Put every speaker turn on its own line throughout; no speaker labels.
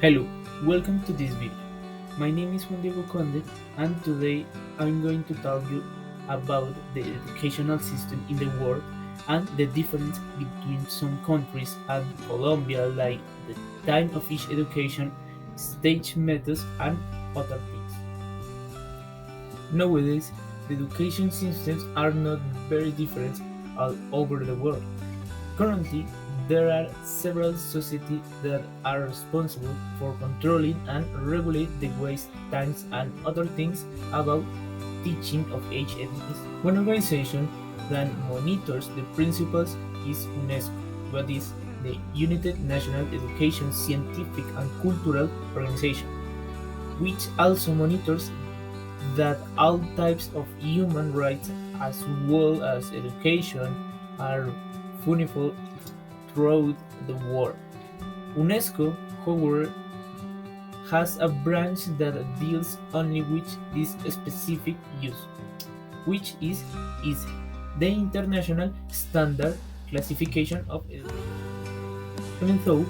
Hello, welcome to this video. My name is Juan Diego Conde, and today I'm going to tell you about the educational system in the world and the difference between some countries and Colombia, like the time of each education, stage methods, and other things. Nowadays, the education systems are not very different all over the world. Currently, there are several societies that are responsible for controlling and regulate the waste, times, and other things about teaching of HEDs. One organization that monitors the principles is UNESCO, that is the United National Education Scientific and Cultural Organization, which also monitors that all types of human rights as well as education are fundamental throughout the world. UNESCO, however, has a branch that deals only with this specific use, which is the International Standard Classification of Education. Even though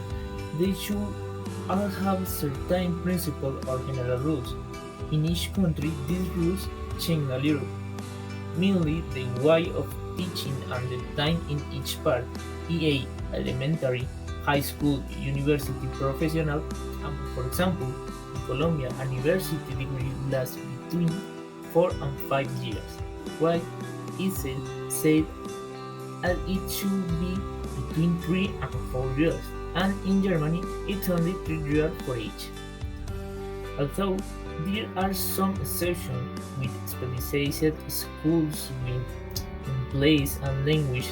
they should all have certain principles or general rules, in each country these rules change a little, mainly the way of teaching and the time in each part, e.a. elementary, high school, university, professional, and for example, in Colombia, a university degree lasts between 4 and 5 years, while ISEL said that it should be between 3 and 4 years, and in Germany it's only 3 years for each. Although there are some exceptions with specialized schools with in place and language,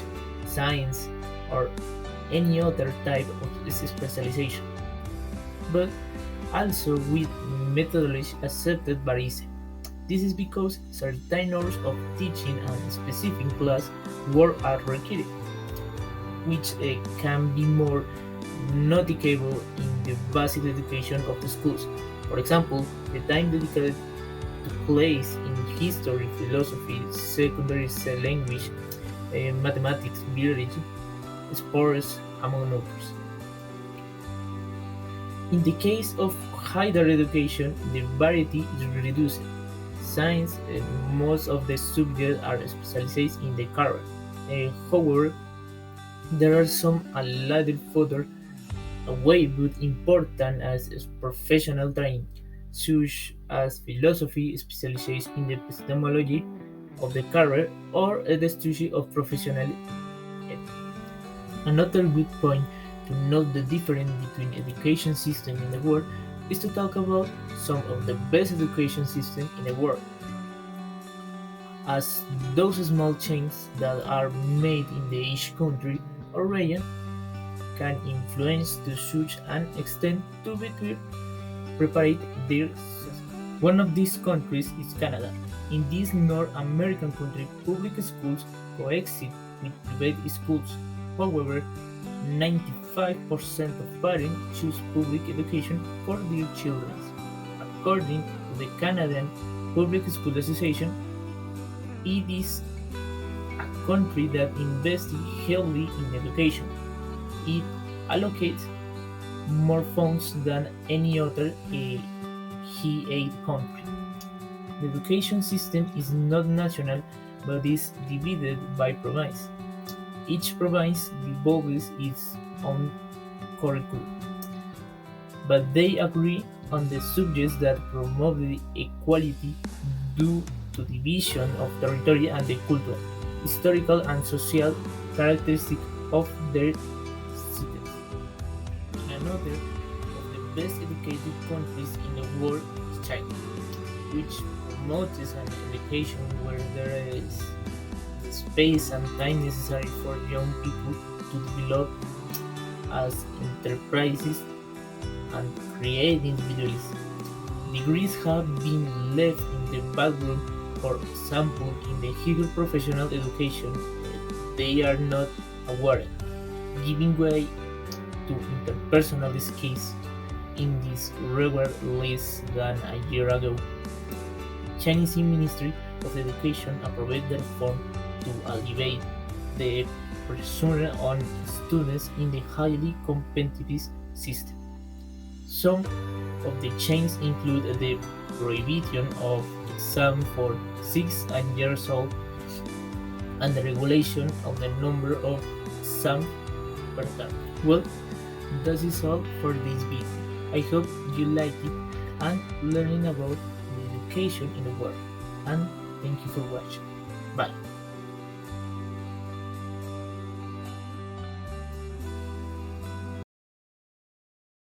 science, or any other type of specialization, but also with methodology accepted by ISE. This is because certain hours of teaching and specific class work are required, which can be more noticeable in the basic education of the schools. For example, the time dedicated to class in history, philosophy, secondary language, mathematics, biology, sports, among others. In the case of higher education, the variety is reduced. Science, most of the subjects are specialized in the career. However, there are some a little further away but important as professional training, such as philosophy specialized in the epistemology of the career or the study of professional ethics. Another good point to note the difference between education systems in the world is to talk about some of the best education systems in the world, as those small changes that are made in the each country or region can influence to such an extent to better prepare their success. One of these countries is Canada. In this North American country, public schools coexist with private schools. However, 95% of parents choose public education for their children. According to the Canadian Public School Association, it is a country that invests heavily in education. It allocates more funds than any other G8 country. The education system is not national but is divided by province. Each province develops its own curriculum, but they agree on the subjects that promote the equality due to division of territory and the cultural, historical, and social characteristics of their cities. Another of the best educated countries in the world is China, which promotes an education where there is the space and time necessary for young people to develop as enterprises and create individuals. Degrees have been left in the background, for example, in the higher professional education, they are not awarded, giving way to interpersonal skills in this regard less than a year ago. Chinese Ministry of Education approved the reform to alleviate the pressure on students in the highly competitive system. Some of the changes include the prohibition of exam for 6 years old and the regulation of the number of exams per term. Well, that is all for this video. I hope you liked it and learning about the education in the world. And thank you for watching. Bye.